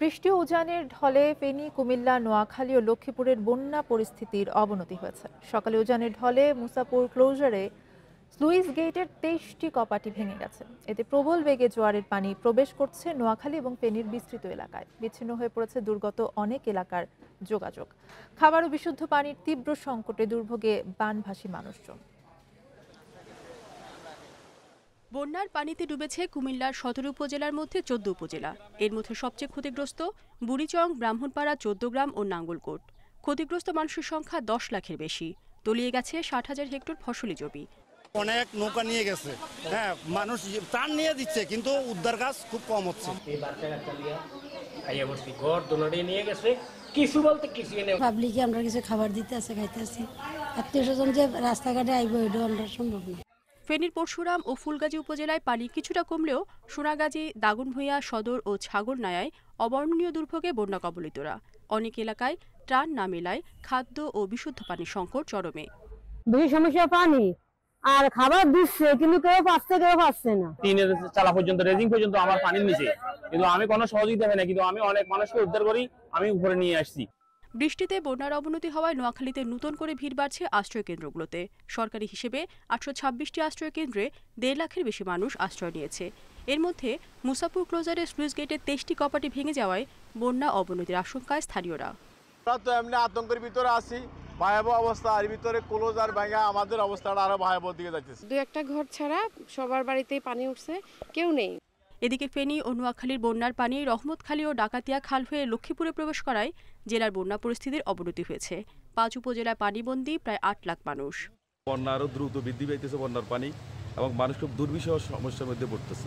বৃষ্টি ও উজানের ঢলে ফেনী, কুমিল্লা, নোয়াখালী ও লক্ষ্মীপুরের বন্যা পরিস্থিতির অবনতি হয়েছে। সকালে উজানের ঢলে মুসাপুর ক্লোজারে স্লুইস গেটের 23টি কপাটি ভেঙে গেছে। এতে প্রবল বেগে জোয়ারের পানি প্রবেশ করছে নোয়াখালী এবং ফেনীর বিস্তৃত এলাকায়। বিচ্ছিন্ন হয়ে পড়েছে দুর্গত অনেক এলাকার যোগাযোগ। খাবার ও বিশুদ্ধ পানির তীব্র সংকটে দুর্ভোগে বানভাসী মানুষজন। বন্যার পানিতে ডুবেছে কুমিল্লার 17 উপজেলার মধ্যে 14 উপজেলা। এর মধ্যে সবচেয়ে ক্ষতিগ্রস্ত বুড়িচং, ব্রাহ্মণপাড়া, 14 গ্রাম ও নাঙ্গলকোট। ক্ষতিগ্রস্ত মানুষের সংখ্যা 10 লাখের বেশি। তলিয়ে গেছে 60,000 হেক্টর ফসলি জমি। অনেক নৌকা নিয়ে গেছে, হ্যাঁ, মানুষ ত্রাণ নিয়ে দিচ্ছে, কিন্তু উদ্ধার কাজ খুব কম হচ্ছে। এই বাচ্চা কাচ্চা দিয়ে খাইয়া বসছি, ঘর দোনোটি নিয়ে গেছে, কিছু বলতে কিছু নেই। পাবলিকে আমরা কিছু খাবার দিতে আছে, খাইতে আছি। আত্মীয় স্বজন যে রাস্তাঘাটে আইব, এটা আমরা সম্ভব না। ফেনীর পরশুরাম ও ফুলগাজী উপজেলায় পানি কিছুটা কমলেও সোনাগাজী, দাগনভূঞা সদর ও ছাগলনাইয়ায় অবর্ণনীয় দুর্ভোগে বন্যা কবলিতরা। অনেক এলাকায় ত্রাণ না মেলায় খাদ্য ও বিশুদ্ধ পানির সংকট চরমে। বেশি সমস্যা পানি আর খাবার দিচ্ছে, কিন্তু কেউ পাচ্ছে না। টিনের চালা পর্যন্ত, রেজিং পর্যন্ত আমার পানির নিচে, কিন্তু আমি কোনো সহযোগিতা পাই না, কিন্তু আমি অনেক মানুষকে উদ্ধার করি, আমি উপরে নিয়ে আসছি। বৃষ্টিতে বন্যার অবনতি হওয়ায় নোয়াখালীতে নতুন করে ভিড় বাড়ছে আশ্রয় কেন্দ্রগুলোতে। সরকারি হিসেবে 826টি আশ্রয় কেন্দ্রে 1.5 লাখের বেশি মানুষ আশ্রয় নিয়েছে। এর মধ্যে মুসাপুর ক্লোজারের স্লুইস গেটের 23টি কপাটি ভেঙে যাওয়ায় বন্যা অবনতির আশঙ্কায় স্থানীয়রা। আমরা তো এমনি আতঙ্কের ভিতরে আছি, ভয়াবহ অবস্থা। আর ভিতরে ক্লোজার ভাঙা আমাদের অবস্থাটা আরো ভয়াবহ দিকে যাচ্ছে। 2-1টা ঘর ছাড়া সবার বাড়িতেই পানি উঠছে, কেউ নেই। এদিকে ফেনী ও নোয়াখালীর বন্যার পানি রহমতখালী ও ডাকাতিয়া খাল হয়ে লক্ষ্মীপুরে প্রবেশ করায় জেলার বন্যা পরিস্থিতির অবনতি হয়েছে। 5 উপজেলায় পানিবন্দী প্রায় 8 লাখ মানুষ। বন্যা আরো দ্রুত বৃদ্ধি পাইতেছে, বন্যার পানি, এবং মানুষ খুব দুর্বিষহ সমস্যার মধ্যে পড়তেছে।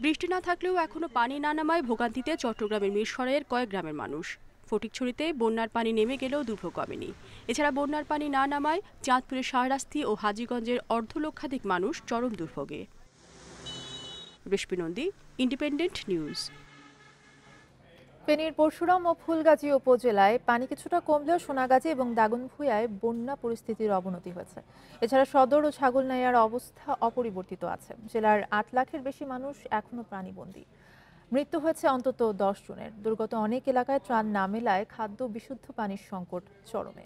বৃষ্টি না থাকলেও এখনো পানি না নামায় ভোগান্তিতে চট্টগ্রামের মিরসরাইয়ের কয়েক গ্রামের মানুষ। ফটিকছড়িতে বন্যার পানি নেমে গেলেও দুর্ভোগ কমেনি। এছাড়া বন্যার পানি না নামায় চাঁদপুরের শাহরাস্তি ও হাজীগঞ্জের অর্ধলক্ষাধিক মানুষ চরম দুর্ভোগে। রেশমি নন্দী, ইন্ডিপেন্ডেন্ট নিউজ। ফেনীর পরশুরাম ও ফুলগাজী উপজেলায় পানি কিছুটা কমলেও সোনাগাজী এবং দাগনভূঞায় বন্যা পরিস্থিতির অবনতি হয়েছে। এছাড়া সদর ও ছাগলনাইয়ার অবস্থা অপরিবর্তিত আছে। জেলার 8 লাখের বেশি মানুষ এখনো প্রাণীবন্দী। মৃত্যু হয়েছে অন্তত 10 জনের। দুর্গত অনেক এলাকায় ত্রাণ না মেলায় খাদ্য বিশুদ্ধ পানির সংকট চরমে।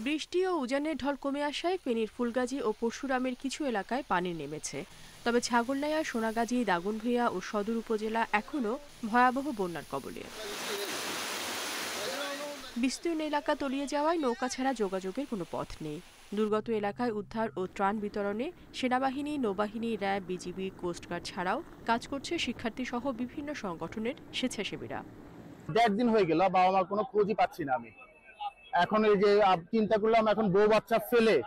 বৃষ্টি ও উজানের ঢল কমে আসায় ফেনীর ফুলগাজী ও পরশুরামের কিছু এলাকায় পানি নেমেছে। তবে ছাগলনাইয়া, সোনাগাজী, দাগনভূঞা ও সদর উপজেলা এখনও ভয়াবহ বন্যার কবলে। বিস্তীর্ণ এলাকা তলিয়ে যাওয়ায় নৌকা ছাড়া যোগাযোগের কোনো পথ নেই। দুর্গত এলাকায় উদ্ধার ও ত্রাণ বিতরণে সেনাবাহিনী, নৌবাহিনী, র্যাব, বিজিবি, কোস্টগার্ড ছাড়াও কাজ করছে শিক্ষার্থী সহ বিভিন্ন সংগঠনের স্বেচ্ছাসেবীরা। 1.5 দিন হয়ে গেল, বাবা মার কোনো খোঁজই পাচ্ছি না আমি। এখন এই যে চিন্তা করলাম, এখন বউ বাচ্চা ফেলে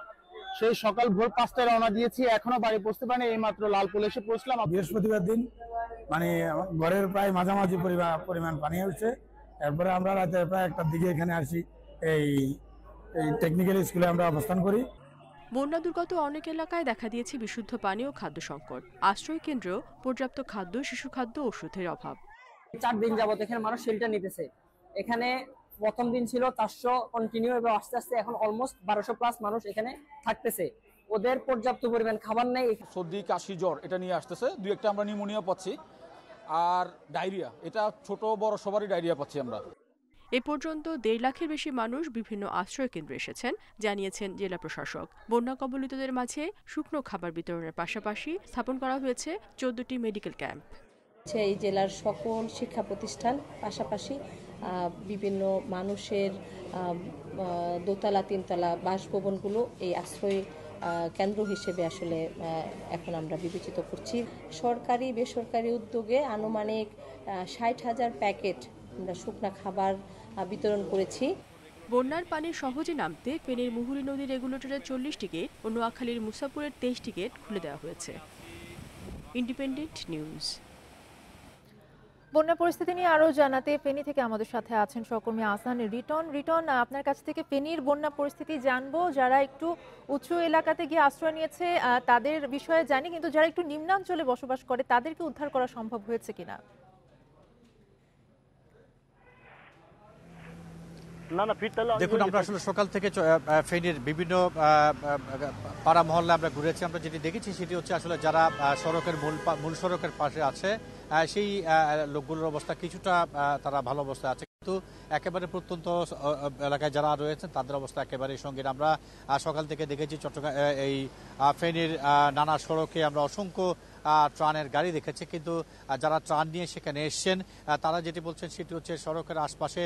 সেই সকাল ভোর 5টায় রওনা দিয়েছি, এখনো বাড়ি পৌঁছতে পারিনি। এই মাত্র লালপুল এসে পৌঁছলাম। বৃহস্পতিবার দিন মানে ঘরের প্রায় মাঝামাঝি পরিমাণ পানি হচ্ছে। এরপরে আমরা রাতে প্রায় 1টার দিকে এখানে আসি, এই টেকনিক্যাল স্কুলে আমরা অবস্থান করি। বন্যা দুর্গত অনেক এলাকায় দেখা দিয়েছে বিশুদ্ধ পানি ও খাদ্য সংকট। আশ্রয় কেন্দ্রেও পর্যাপ্ত খাদ্য, শিশু খাদ্য, ওষুধের অভাব। 4 দিন যাবত এখানে মানুষ শেল্টার নিতেছে। এখানে প্রথম দিন ছিল 400 কন্টিনিউ, এবং আস্তে আস্তে এখন অলমোস্ট 1200+ মানুষ এখানে থাকতেছে। ওদের পর্যাপ্ত পরিমাণ খাবার নেই। সর্দি, কাশি, জ্বর এটা নিয়ে আসতেছে। 2-1টা আমরা নিউমোনিয়া পাচ্ছি, আর ডায়রিয়া, এটা ছোট বড় সবারই ডায়রিয়া পাচ্ছি আমরা। এ পর্যন্ত 1.5 লাখের বেশি মানুষ বিভিন্ন আশ্রয় কেন্দ্রে এসেছেন, জানিয়েছেন জেলা প্রশাসক। বন্যা কবলিতদের মাঝে শুকনো খাবার বিতরণের পাশাপাশি স্থাপন করা হয়েছে 14টি মেডিকেল ক্যাম্প। এই জেলার সকল শিক্ষা প্রতিষ্ঠান, পাশাপাশি বিভিন্ন মানুষের দোতলা, 3তলা বাসভবনগুলো এই আশ্রয় কেন্দ্র হিসেবে আসলে এখন আমরা বিবেচিত করছি। সরকারি বেসরকারি উদ্যোগে আনুমানিক 60,000 প্যাকেট আমরা শুকনা খাবার বিতরণ করেছি। বন্যার পানি সহজে নামতে ফেনীর মুহুরী নদী রেগুলেটরের 40টি গেট ও নোয়াখালীর মুসাপুরের 23টি গেট খুলে দেওয়া হয়েছে। Independent news. বন্যা পরিস্থিতি নিয়ে আরো জানাতে ফেনী থেকে আমাদের সাথে আছেন সহকর্মী আহসান রিটন। আপনার কাছ থেকে ফেনীর বন্যা পরিস্থিতি জানবো। যারা একটু উঁচু এলাকাতে গিয়ে আশ্রয় নিয়েছে তাদের বিষয়ে জানি, কিন্তু যারা একটু নিম্নাঞ্চলে বসবাস করে তাদেরকে উদ্ধার করা সম্ভব হয়েছে কিনা? দেখুন, আমরা আসলে সকাল থেকে ফেনীর বিভিন্ন পাড়া মহল্লা আমরা ঘুরেছি। আমরা যেটি দেখেছি সেটি হচ্ছে আসলে যারা সড়কের মূল সড়কের পাশে আছে সেই লোকগুলোর অবস্থা কিছুটা তারা ভালো অবস্থায় আছে, কিন্তু একেবারে প্রত্যন্ত এলাকায় যারা রয়েছেন তাদের অবস্থা একেবারে সঙ্গীন। আমরা সকাল থেকে দেখেছি চট্টগ্রাম এই ফেনীর নানা সড়কে আমরা অসংখ্য ত্রাণের গাড়ি দেখেছি, কিন্তু যারা ত্রাণ নিয়ে সেখানে এসছেন তারা যেটি বলছেন সেটি হচ্ছে সড়কের আশপাশে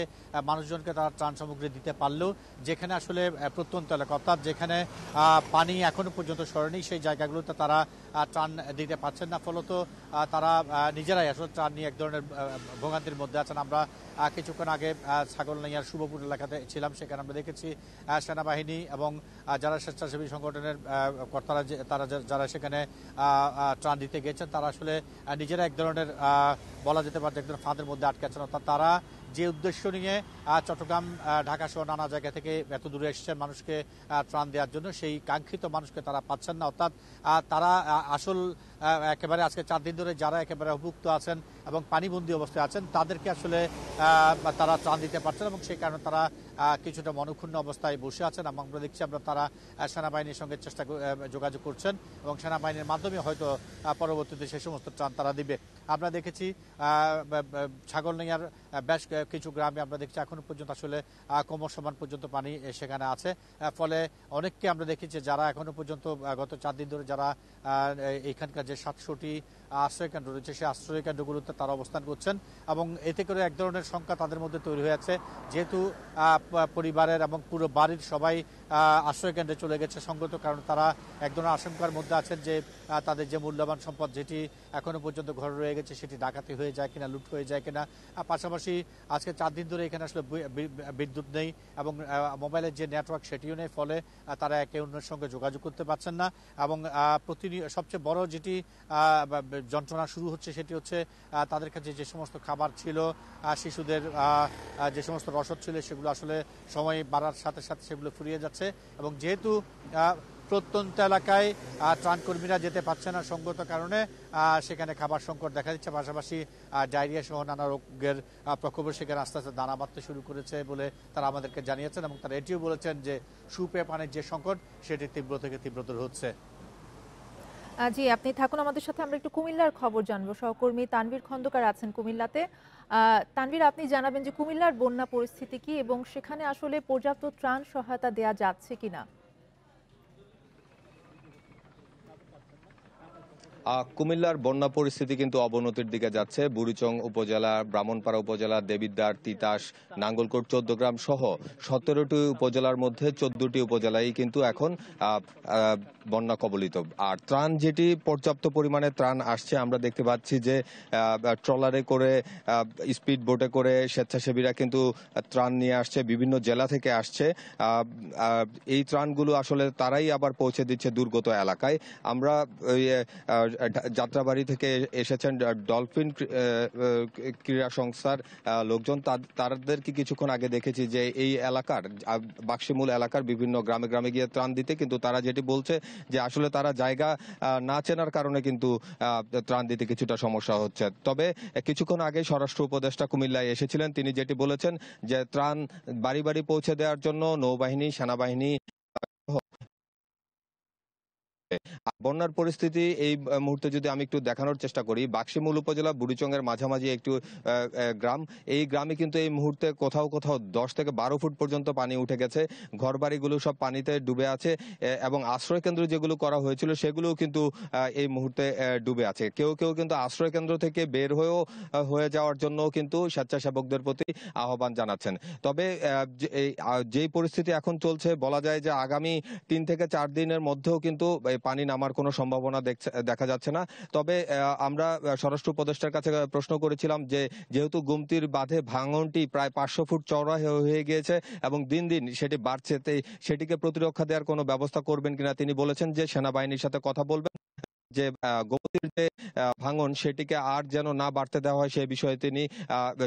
মানুষজনকে তারা ত্রাণ সামগ্রী দিতে পারলেও যেখানে আসলে প্রত্যন্ত এলাকা অর্থাৎ যেখানে পানি এখনো পর্যন্ত সরেনি সেই জায়গাগুলোতে তারা ত্রাণ দিতে পারছেন না, ফলত তারা নিজেরাই আসলে ত্রাণ নিয়ে এক ধরনের ভোগান্তির মধ্যে আছেন। আমরা কিছুক্ষণ আগে ছাগলনাইয়ার শুভপুর এলাকাতে ছিলাম, সেখানে আমরা দেখেছি সেনাবাহিনী এবং যারা স্বেচ্ছাসেবী সংগঠনের কর্তারা তারা যারা সেখানে ত্রাণ দিতে গেছেন তারা আসলে নিজেরা এক ধরনের বলা যেতে পারে এক ধরনের ফাঁদের মধ্যে আটকে আছেন। অর্থাৎ তারা যে উদ্দেশ্য নিয়ে চট্টগ্রাম ঢাকা সহ নানা জায়গা থেকে এত দূরে এসেছেন মানুষকে ত্রাণ দেওয়ার জন্য, সেই কাঙ্ক্ষিত মানুষকে তারা পাচ্ছেন না। অর্থাৎ তারা আসল একেবারে আজকে 4 দিন ধরে যারা একেবারে অভুক্ত আছেন এবং পানিবন্দী অবস্থায় আছেন তাদেরকে আসলে তারা ত্রাণ দিতে পারছেন এবং সেই কারণে তারা কিছুটা মনক্ষুণ্ণ অবস্থায় বসে আছেন। এবং আমরা দেখছি তারা সেনাবাহিনীর সঙ্গে যোগাযোগ করছেন এবং সেনাবাহিনীর মাধ্যমে হয়তো পরবর্তীতে সেই সমস্ত ত্রাণ তারা দিবে। আমরা দেখেছি ছাগলনাইয়ার বেশ কিছু গ্রামে আমরা দেখছি এখনো পর্যন্ত আসলে কোমর সমান পর্যন্ত পানি সেখানে আছে, ফলে অনেককে আমরা দেখেছি যারা এখনো পর্যন্ত গত 4 দিন ধরে যারা এইখানকার যে 700টি আশ্রয় কেন্দ্র রয়েছে সেই আশ্রয় কেন্দ্রগুলোতে তারা অবস্থান করছেন এবং এতে করে এক ধরনের সংখ্যা তাদের মধ্যে তৈরি হয়েছে, যেহেতু পরিবারের এবং পুরো বাড়ির সবাই আশ্রয় কেন্দ্রে চলে গেছে সঙ্গত কারণে তারা এক ধরনের আশঙ্কার মধ্যে আছেন যে তাদের যে মূল্যবান সম্পদ যেটি এখনো পর্যন্ত ঘরে রয়ে গেছে সেটি ডাকাতি হয়ে যায় কিনা, লুট হয়ে যায় কিনা। পাশাপাশি আজকে 4 দিন ধরে এখানে আসলে বিদ্যুৎ নেই এবং মোবাইলের যে নেটওয়ার্ক সেটিও নেই, ফলে তারা একে অন্যের সঙ্গে যোগাযোগ করতে পারছেন না এবং সবচেয়ে বড় যেটি যন্ত্রণা শুরু হচ্ছে সেটি হচ্ছে তাদের কাছে যে সমস্ত খাবার ছিল, শিশুদের যে সমস্ত রসদ ছিল সেগুলো আসলে সময় বাড়ার সাথে সাথে সেগুলো ফুরিয়ে যাচ্ছে এবং যেহেতু প্রত্যন্ত এলাকায় ত্রাণকর্মীরা যেতে পারছে না সঙ্গত কারণে সেখানে খাবার সংকট দেখা দিচ্ছে, পাশাপাশি ডায়রিয়া সহ নানা রোগের প্রকোপ সেখানে আস্তে আস্তে দানা বাঁধতে শুরু করেছে বলে তারা আমাদেরকে জানিয়েছেন এবং তারা এটিও বলেছেন যে সুপেয় পানির যে সংকট সেটি তীব্র থেকে তীব্রতর হচ্ছে। জি, আপনি থাকুন আমাদের সাথে, আমরা একটু কুমিল্লার খবর জানবো। সহকর্মী তানভীর খন্দকার আছেন কুমিল্লাতে। তানভীর, আপনি জানাবেন যে কুমিল্লার বন্যা পরিস্থিতি কি এবং সেখানে আসলে পর্যাপ্ত ত্রাণ সহায়তা দেয়া যাচ্ছে কিনা? কুমিল্লার বন্যা পরিস্থিতি কিন্তু অবনতির দিকে যাচ্ছে। বুড়িচং উপজেলা, ব্রাহ্মণপাড়া উপজেলা, দেবিদ্বার, তিতাস, নাঙ্গলকোট, 14 গ্রাম সহ 17টি উপজেলার মধ্যে 14টি উপজেলায় কিন্তু এখন বন্যা কবলিত। আর ত্রাণ যেটি পর্যাপ্ত পরিমাণে ত্রাণ আসছে, আমরা দেখতে পাচ্ছি যে ট্রলারে করে, স্পিড বোটে করে স্বেচ্ছাসেবীরা কিন্তু ত্রাণ নিয়ে আসছে, বিভিন্ন জেলা থেকে আসছে। এই ত্রাণগুলো আসলে তারাই আবার পৌঁছে দিচ্ছে দুর্গত এলাকায়। আমরা যাত্রাবাড়ি থেকে এসেছেন ডলফিন ক্রীড়া সংস্থার লোকজন, তাদেরকে কিছুক্ষণ আগে দেখেছি যে এই এলাকার বাক্সিমূল এলাকার বিভিন্ন গ্রামে গ্রামে গিয়ে ত্রাণ দিতে, কিন্তু তারা যেটি বলছে যে আসলে তারা জায়গা না চেনার কারণে কিন্তু ত্রাণ দিতে কিছুটা সমস্যা হচ্ছে। তবে কিছুক্ষণ আগে স্বরাষ্ট্র উপদেষ্টা কুমিল্লায় এসেছিলেন, তিনি যেটি বলেছেন যে ত্রাণ বাড়ি বাড়ি পৌঁছে দেওয়ার জন্য নৌবাহিনী, সেনাবাহিনী। বন্যার পরিস্থিতি এই মুহূর্তে যদি আমি একটু দেখানোর চেষ্টা করি, বাক্সিমূল উপজেলা বুড়িচংয়ের মাঝামাঝি একটু গ্রাম, এই গ্রামে কিন্তু এই মুহূর্তে কোথাও কোথাও 10 থেকে 12 ফুট পর্যন্ত পানি উঠে গেছে। ঘরবাড়িগুলো সব পানিতে ডুবে আছে এবং আশ্রয় কেন্দ্র যেগুলো করা হয়েছিল সেগুলোও কিন্তু এই মুহূর্তে ডুবে আছে। কেউ কেউ কিন্তু আশ্রয় কেন্দ্র থেকে বের হয়ে যাওয়ার জন্য কিন্তু স্বেচ্ছাসেবকদের প্রতি আহ্বান জানাচ্ছেন। তবে যেই পরিস্থিতি এখন চলছে, বলা যায় যে আগামী 3 থেকে 4 দিনের মধ্যেও কিন্তু পানি নামার কোনো সম্ভাবনা দেখা যাচ্ছে না। তবে আমরা স্বরাষ্ট্র উপদেষ্টার কাছে প্রশ্ন করেছিলাম যে যেহেতু গুমতির বাঁধে ভাঙনটি প্রায় 500 ফুট চওড়া হয়ে গিয়েছে এবং দিন দিন সেটি বাড়ছে, সেটিকে প্রতিরক্ষা দেওয়ার কোনো ব্যবস্থা করবেন কিনা তিনি বলেছেন যে সেনাবাহিনীর সাথে কথা বলবেন, যে গোমতীর যে ভাঙন সেটিকে আর যেন না বাড়তে দেওয়া হয় সেই বিষয়ে তিনি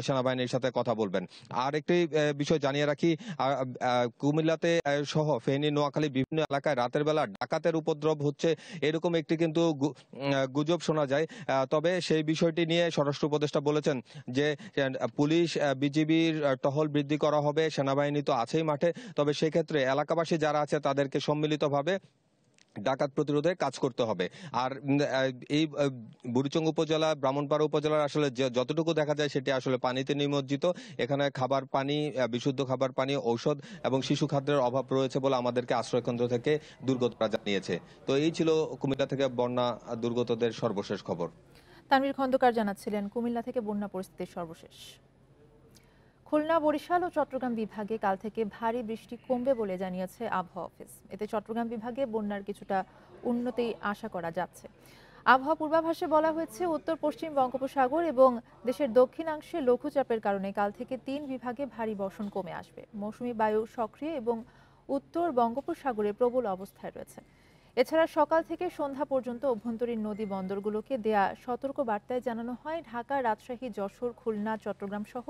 সেনাবাহিনীর সাথে কথা বলবেন। আর একটি বিষয় জানিয়ে রাখি, কুমিল্লাতে সহ ফেনী, নোয়াখালী বিভিন্ন এলাকায় রাতের বেলা ডাকাতের উপদ্রব হচ্ছে, এরকম একটি কিন্তু গুজব শোনা যায়। তবে সেই বিষয়টি নিয়ে স্বরাষ্ট্র উপদেষ্টা বলেছেন যে পুলিশ, বিজিবির টহল বৃদ্ধি করা হবে, সেনাবাহিনী তো আছেই মাঠে, তবে সেক্ষেত্রে এলাকাবাসী যারা আছে তাদেরকে সম্মিলিতভাবে ডাকাত প্রতিরোধে কাজ করতে হবে। আর এই বুড়িচং উপজেলা, ব্রাহ্মণপাড়া উপজেলার আসলে যতটুকু দেখা যায় সেটি আসলে পানিতে নিমজ্জিত। এখানে খাবার পানি, বিশুদ্ধ খাবার পানি, ঔষধ এবং শিশু খাদ্যের অভাব রয়েছে বলে আমাদেরকে আশ্রয়কেন্দ্র থেকে দুর্গতরা জানিয়েছে। তো এই ছিল কুমিল্লা থেকে বন্যা দুর্গতদের সর্বশেষ খবর। তানভীর খন্দকার জানাচ্ছিলেন কুমিল্লা থেকে বন্যা পরিস্থিতির সর্বশেষ। খুলনা, বরিশাল ও চট্টগ্রাম বিভাগে কাল থেকে ভারী বৃষ্টি কমবে বলে জানিয়েছে আবহাওয়া অফিস। এতে চট্টগ্রাম বিভাগে বন্যার কিছুটা উন্নতি আশা করা যাচ্ছে। আবহাওয়া পূর্বাভাসে বলা হয়েছে, উত্তর পশ্চিম বঙ্গোপসাগর এবং দেশের দক্ষিণাংশে লঘুচাপের কারণে কাল থেকে 3 বিভাগে ভারী বর্ষণ কমে আসবে। মৌসুমী বায়ু সক্রিয় এবং উত্তর বঙ্গোপসাগরে প্রবল অবস্থায় রয়েছে। এছাড়া সকাল থেকে সন্ধ্যা পর্যন্ত অভ্যন্তরীণ নদী বন্দরগুলোকে দেয়া সতর্ক বার্তায় জানানো হয়, ঢাকা, রাজশাহী, যশোর, খুলনা, চট্টগ্রাম সহ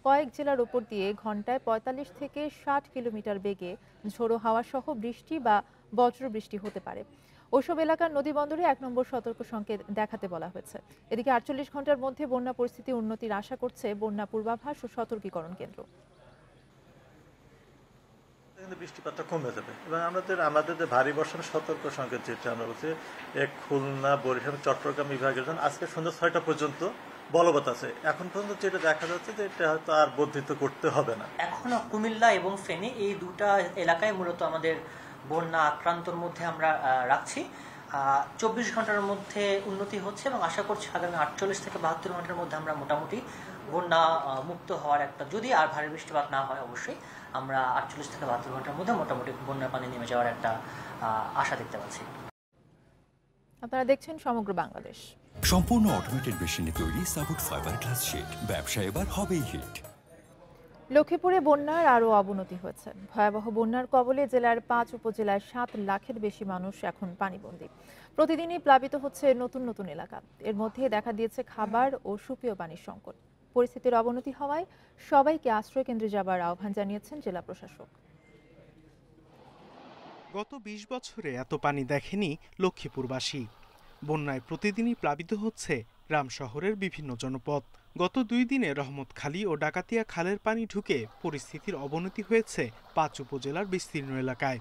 কয়েক জেলার উপর দিয়ে ঘন্টায় 45 থেকে 60 কিলোমিটার বেগে ঝোড়ো হাওয়া সহ বৃষ্টি বা বজ্রবৃষ্টি হতে পারে। ওইসব এলাকার নদী বন্দরে 1 নম্বর সতর্ক সংকেত দেখাতে বলা হয়েছে। এদিকে 48 ঘন্টার মধ্যে বন্যা পরিস্থিতি উন্নতির আশা করছে বন্যা পূর্বাভাস ও সতর্কীকরণ কেন্দ্র। বৃষ্টিপাতটা কমে যাবে এবং আমাদের যে ভারী বর্ষণের সতর্ক সংকেত যেটা আমরা বলছি, খুলনা, বরিশাল, চট্টগ্রাম বিভাগের জন্য আজকে সন্ধ্যা 6টা পর্যন্ত বলবৎ আছে। এখন পর্যন্ত যেটা দেখা যাচ্ছে যে এটা হয়তো আর বর্ধিত করতে হবে না। এখনো কুমিল্লা এবং ফেনী এই দুটা এলাকায় মূলত আমাদের বন্যা আক্রান্তর মধ্যে আমরা রাখছি। 24 ঘন্টার মধ্যে উন্নতি হচ্ছে এবং আশা করছি আগামী 48 থেকে 72 ঘন্টার মধ্যে আমরা মোটামুটি বন্যা মুক্ত হওয়ার একটা, যদি আর ভারী বৃষ্টিপাত না হয় অবশ্যই, আমরা 48 থেকে 72 ঘন্টার মধ্যে মোটামুটি বন্যার পানি নেমে যাওয়ার একটা আশা দেখতে পাচ্ছি। আপনারা দেখছেন সমগ্র বাংলাদেশ। সম্পূর্ণ অটোমেটেড মেশিনে তৈরি সাপোর্ট ফাইবার গ্লাস শীট, ব্যবসা এবার হবেই হিট। লক্ষ্মীপুরে বন্যার আরও অবনতি হয়েছে। ভয়াবহ বন্যার কবলে জেলার 5 উপজেলায় 7 লাখের বেশি মানুষ এখন পানিবন্দী। প্রতিদিনই প্লাবিত হচ্ছে নতুন নতুন এলাকা। এর মধ্যে দেখা দিয়েছে খাবার ও সুপেয় পানির সংকট। পরিস্থিতির অবনতি হওয়ায় সবাইকে আশ্রয় কেন্দ্রে যাবার আহ্বান জানিয়েছেন জেলা প্রশাসক। গত 20 বছরে এত পানি দেখেনি লক্ষ্মীপুরবাসী। বন্যায় প্রতিদিনই প্লাবিত হচ্ছে গ্রাম শহরের বিভিন্ন জনপদ। গত 2 দিনে রহমতখালী ও ডাকাতিয়া খালের পানি ঢুকে পরিস্থিতির অবনতি হয়েছে 5 উপজেলার বিস্তীর্ণ এলাকায়।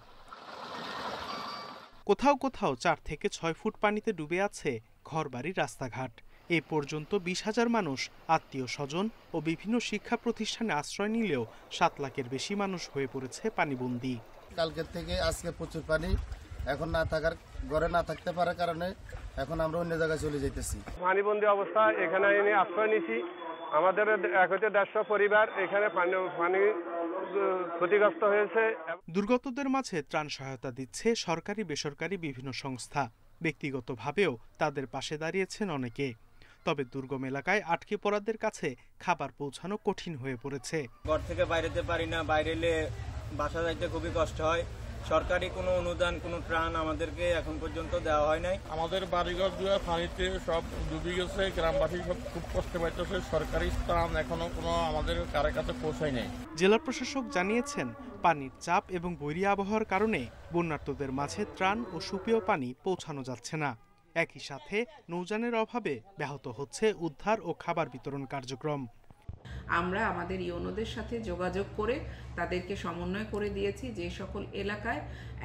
কোথাও কোথাও 4 থেকে 6 ফুট পানিতে ডুবে আছে ঘরবাড়ি, রাস্তাঘাট। এ পর্যন্ত 20,000 মানুষ আত্মীয় স্বজন ও বিভিন্ন শিক্ষা প্রতিষ্ঠানে আশ্রয় নিলেও 7 লাখের বেশি মানুষ হয়ে পড়েছে পানিবন্দী। কালকের থেকে আজকে প্রচুর পানি, এখন না থাকার ঘরে না থাকতে পারার কারণে এখন আমরা অন্য জায়গায় চলে যাইতেছি। পানিবন্দী অবস্থা, এখানে এনে আশ্রয় নিছি। আমাদের 150 পরিবার এখানে পানি ক্ষতিগ্রস্ত হয়েছে। দুর্গতদের মাঝে ত্রাণ সহায়তা দিচ্ছে সরকারি বেসরকারি বিভিন্ন সংস্থা। ব্যক্তিগতভাবেও তাদের পাশে দাঁড়িয়েছেন অনেকে। তবে দুর্গম এলাকায় আটকে পড়াদের কাছে খাবার পৌঁছানো কঠিন হয়ে পড়েছে। ঘর থেকে বাইরেতে পারি না, বাইরে এলে বাসা যাইতে খুবই কষ্ট হয়। সরকারি কোনো অনুদান, কোনো ত্রাণ আমাদেরকে এখন পর্যন্ত দেওয়া হয় নাই। আমাদের বাড়িঘর দুয়ার পানিতে সব ডুবে গেছে, গ্রামবাসী সব খুব কষ্ট পাইতেছে। সরকারি ত্রাণ এখনো কোনো আমাদের কারো কাছে পৌঁছায় নাই। জেলা প্রশাসক জানিয়েছেন, পানির চাপ এবং বৈরী আবহাওয়ার কারণে বন্যার্তদের মাঝে ত্রাণ ও সুপেয় পানি পৌঁছানো যাচ্ছে না। একই সাথে নৌযানের অভাবে ব্যাহত হচ্ছে উদ্ধার ও খাবার বিতরণ কার্যক্রম। আমরা আমাদের ইউনোদের সাথে যোগাযোগ করে তাদেরকে সমন্বয় করে দিয়েছি যে সকল এলাকায়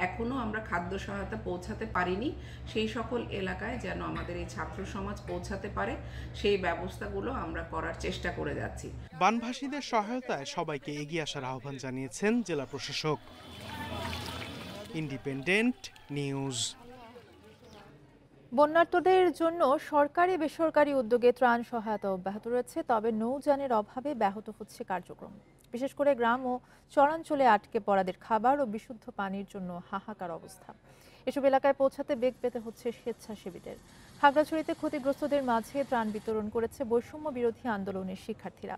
এখনো আমরা খাদ্য সহায়তা পৌঁছাতে পারিনি, সেই সকল এলাকায় যেন আমাদের এই ছাত্র সমাজ পৌঁছাতে পারে, সেই ব্যবস্থাগুলো আমরা করার চেষ্টা করে যাচ্ছি। বানভাসীদের সহায়তায় সবাইকে এগিয়ে আসার আহ্বান জানিয়েছেন জেলা প্রশাসক। Independent news. বন্যার্তদের জন্য সরকারি বেসরকারি উদ্যোগে ত্রাণ সহায়তা অব্যাহত রয়েছে, তবে নৌযানের অভাবে ব্যাহত হচ্ছে কার্যক্রম। বিশেষ করে গ্রাম ও চরাঞ্চলে আটকে পড়াদের খাবার ও বিশুদ্ধ পানির জন্য হাহাকার অবস্থা। এসব এলাকায় পৌঁছাতে বেগ পেতে হচ্ছে স্বেচ্ছাসেবীদের। খাগড়াছড়িতে ক্ষতিগ্রস্তদের মাঝে ত্রাণ বিতরণ করেছে বৈষম্য বিরোধী আন্দোলনের শিক্ষার্থীরা।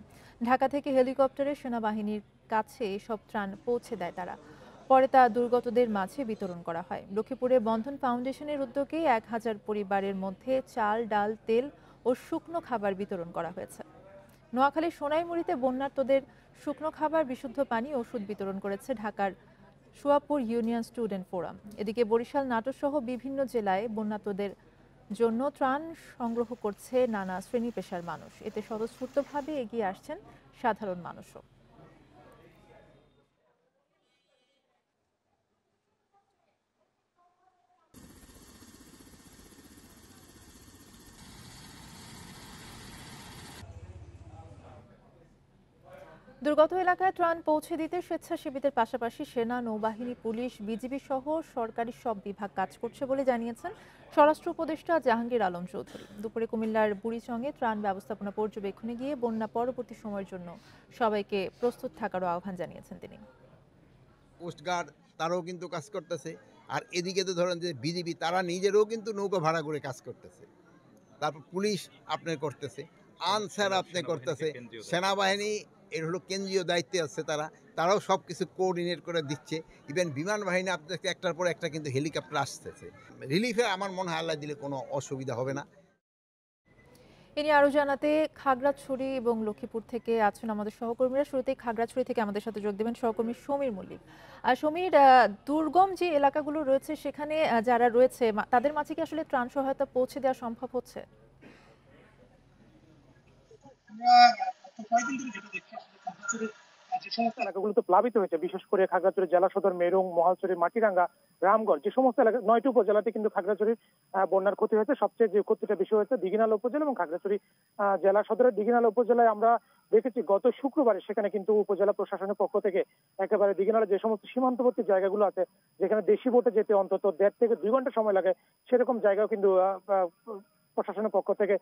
ঢাকা থেকে হেলিকপ্টারে সেনাবাহিনীর কাছে এসব ত্রাণ পৌঁছে দেয় তারা। পরে তা দুর্গতদের মাঝে বিতরণ করা হয়। লক্ষ্মীপুরে বন্ধন ফাউন্ডেশনের উদ্যোগে 1000 পরিবারের মধ্যে চাল, ডাল, তেল ও শুকনো খাবার বিতরণ করা হয়েছে। নোয়াখালীর সোনাইমুড়িতে বন্যার্তদের শুকনো খাবার, বিশুদ্ধ পানি, ওষুধ বিতরণ করেছে ঢাকার সুয়াপুর ইউনিয়ন স্টুডেন্ট ফোরাম। এদিকে বরিশাল, নাটোর সহ বিভিন্ন জেলায় বন্যার্তদের জন্য ত্রাণ সংগ্রহ করছে নানা শ্রেণী পেশার মানুষ। এতে স্বতঃস্ফূর্তভাবে এগিয়ে আসছেন সাধারণ মানুষও। দুর্গত এলাকায় ত্রাণ পৌঁছে দিতে স্বেচ্ছাসেবীদের পাশাপাশি সেনা, নৌবাহিনী, পুলিশ, বিজিবি সহ সরকারি সব বিভাগ কাজ করছে বলে জানিয়েছেন স্বরাষ্ট্র উপদেষ্টা জাহাঙ্গীর আলম চৌধুরী। দুপুরে কুমিল্লার বুড়িচংয়ে ত্রাণ ব্যবস্থাপনা পর্যবেক্ষণে গিয়ে বন্যা পরবর্তী সময়ের জন্য সবাইকে প্রস্তুত থাকারও আহ্বান জানিয়েছেন তিনি। কোস্টগার্ড তারাও কিন্তু কাজ করতেছে, আর এদিকে তো ধরেন যে বিজিবি তারা নিজেরও কিন্তু নৌকা ভাড়া করে কাজ করতেছে, তারপর পুলিশ আপনি করতেছে, আনসার আপনি করতেছে, সেনাবাহিনী এর হলো কেন্দ্রীয় দায়িত্বে আছে, তারাও সব কিছু কোঅর্ডিনেট করে দিচ্ছে। ইভেন বিমান বাহিনী আপনাকে একটার পর একটা কিন্তু হেলিকপ্টার আসতেছে রিলিফে। আমার মনে হয় আল্লাহ দিলে কোনো অসুবিধা হবে না। ইনি আরো জানাতে খাগড়াছড়ি এবং লক্ষ্মীপুর থেকে আছেন আমাদের সহকর্মীরা। শুরুতেই খাগড়াছড়ি থেকে আমাদের সাথে যোগ দেবেন সহকর্মী সমীর মল্লিক। সমীর, দুর্গম যে এলাকাগুলো রয়েছে সেখানে যারা রয়েছে তাদের মাঝে কি আসলে ত্রাণ সহায়তা পৌঁছে দেওয়া সম্ভব হচ্ছে? যে সমস্ত এলাকাগুলোতে প্লাবিত হয়েছে, বিশেষ করে খাগড়াছড়ি জেলা সদর, মেরুং, মহালছড়ি, মাটিরাঙ্গা, রামগড়, যে সমস্ত এলাকা 9টি উপজেলাতে কিন্তু খাগড়াছড়ির বন্যার ক্ষতি হয়েছে। সবচেয়ে যে ক্ষতিটা বেশি হয়েছে দিঘিনালা উপজেলা এবং খাগড়াছড়ি জেলা সদরের দিঘিনালা উপজেলায় আমরা দেখেছি গত শুক্রবারে সেখানে কিন্তু উপজেলা প্রশাসনের পক্ষ থেকে একেবারে দিঘিনালা যে সমস্ত সীমান্তবর্তী জায়গাগুলো আছে যেখানে দেশি বোটে যেতে অন্তত 1.5 থেকে 2 ঘন্টা সময় লাগে, সেরকম জায়গাও কিন্তু প্রশাসনের পক্ষ থেকে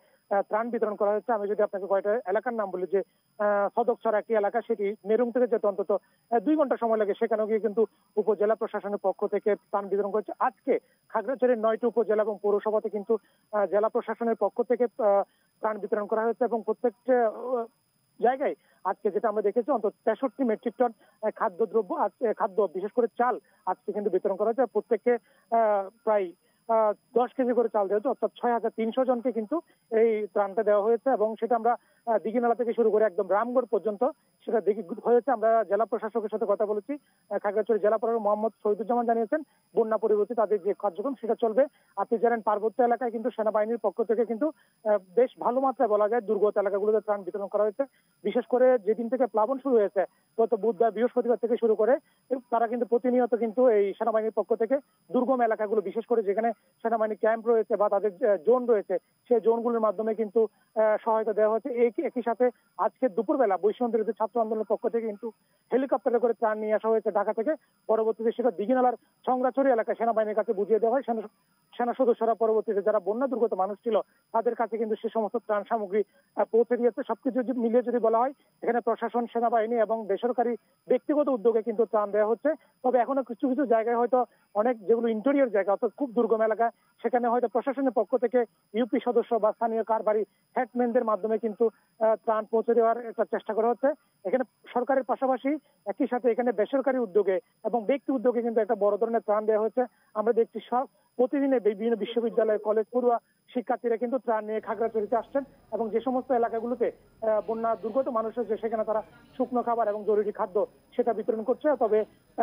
ত্রাণ বিতরণ করা হচ্ছে। আমি যদি আপনাকে কয়েকটা এলাকার নাম বলি, যে সদকছড়া একটি এলাকা, সেটি মেরুং থেকে যেতে অন্তত 2 ঘন্টা সময় লাগে, সেখানেও গিয়ে কিন্তু উপজেলা প্রশাসনের পক্ষ থেকে ত্রাণ বিতরণ করেছে। আজকে খাগড়াছড়ির 9টি উপজেলা এবং পৌরসভাতে কিন্তু জেলা প্রশাসনের পক্ষ থেকে ত্রাণ বিতরণ করা হয়েছে এবং প্রত্যেকটা জায়গায় আজকে যেটা আমরা দেখেছি অন্তত 63 মেট্রিক টন খাদ্যদ্রব্য, খাদ্য বিশেষ করে চাল আজকে কিন্তু বিতরণ করা হয়েছে। প্রত্যেককে প্রায় 10 কেজি করে চাল দেওয়া হয়েছে, অর্থাৎ 6300 জনকে কিন্তু এই ত্রাণটা দেওয়া হয়েছে এবং সেটা আমরা দিঘিনালা থেকে শুরু করে একদম রামগড় পর্যন্ত সেটা দেখি হয়েছে। আমরা জেলা প্রশাসকের সাথে কথা বলেছি, খাগড়াছড়ি জেলা প্রশাসক মোহাম্মদ শহীদুজ্জামান জানিয়েছেন বন্যা পরবর্তী তাদের যে কার্যক্রম সেটা চলবে। আপনি জানেন পার্বত্য এলাকায় কিন্তু সেনাবাহিনীর পক্ষ থেকে কিন্তু বেশ ভালো মাত্রায় বলা যায় দুর্গত এলাকাগুলোতে ত্রাণ বিতরণ করা হয়েছে। বিশেষ করে যেদিন থেকে প্লাবন শুরু হয়েছে গত বুধবার বৃহস্পতিবার থেকে শুরু করে তারা কিন্তু প্রতিনিয়ত কিন্তু এই সেনাবাহিনীর পক্ষ থেকে দুর্গম এলাকাগুলো, বিশেষ করে যেখানে সেনাবাহিনী ক্যাম্প রয়েছে বা তাদের জোন রয়েছে, সেই জোনগুলোর মাধ্যমে কিন্তু সহায়তা দেওয়া হচ্ছে। একই সাথে আজকে দুপুরবেলা বৈষম্য বিরোধী ছাত্র আন্দোলনের পক্ষ থেকে কিন্তু হেলিকপ্টারে করে ত্রাণ নিয়ে আসা হয়েছে ঢাকা থেকে। পরবর্তীতে সেটা দিঘিনালার সংগ্রাছড়ি এলাকায় সেনাবাহিনীর কাছে বুঝিয়ে দেওয়া হয়। সেনা সদস্যরা পরবর্তীতে যারা বন্যা দুর্গত মানুষ ছিল তাদের কাছে কিন্তু সে সমস্ত ত্রাণ সামগ্রী পৌঁছে দিয়েছে। সবকিছু মিলিয়ে যদি বলা হয়, এখানে প্রশাসন, সেনাবাহিনী এবং বেসরকারি ব্যক্তিগত উদ্যোগে কিন্তু ত্রাণ দেওয়া হচ্ছে। তবে এখনো কিছু কিছু জায়গায় হয়তো অনেক যেগুলো ইন্টেরিয়র জায়গা অর্থাৎ খুব দুর্গম এলাকা, সেখানে হয়তো প্রশাসনের পক্ষ থেকে ইউপি সদস্য বা স্থানীয় কারবারি হেডম্যানদের মাধ্যমে কিন্তু ত্রাণ পৌঁছে দেওয়ার একটা চেষ্টা করা হচ্ছে। এখানে সরকারের পাশাপাশি একই সাথে এখানে বেসরকারি উদ্যোগে এবং ব্যক্তি উদ্যোগে কিন্তু একটা বড় ধরনের ত্রাণ দেওয়া হচ্ছে। আমরা দেখছি সব প্রতিদিনে বিভিন্ন বিশ্ববিদ্যালয়, কলেজ পড়ুয়া শিক্ষার্থীরা কিন্তু ত্রাণ নিয়ে খাগড়াছড়িতে আসছেন এবং যে সমস্ত এলাকাগুলোতে বন্যা দুর্গত মানুষ হয়েছে সেখানে তারা শুকনো খাবার এবং জরুরি খাদ্য সেটা বিতরণ করছে। তবে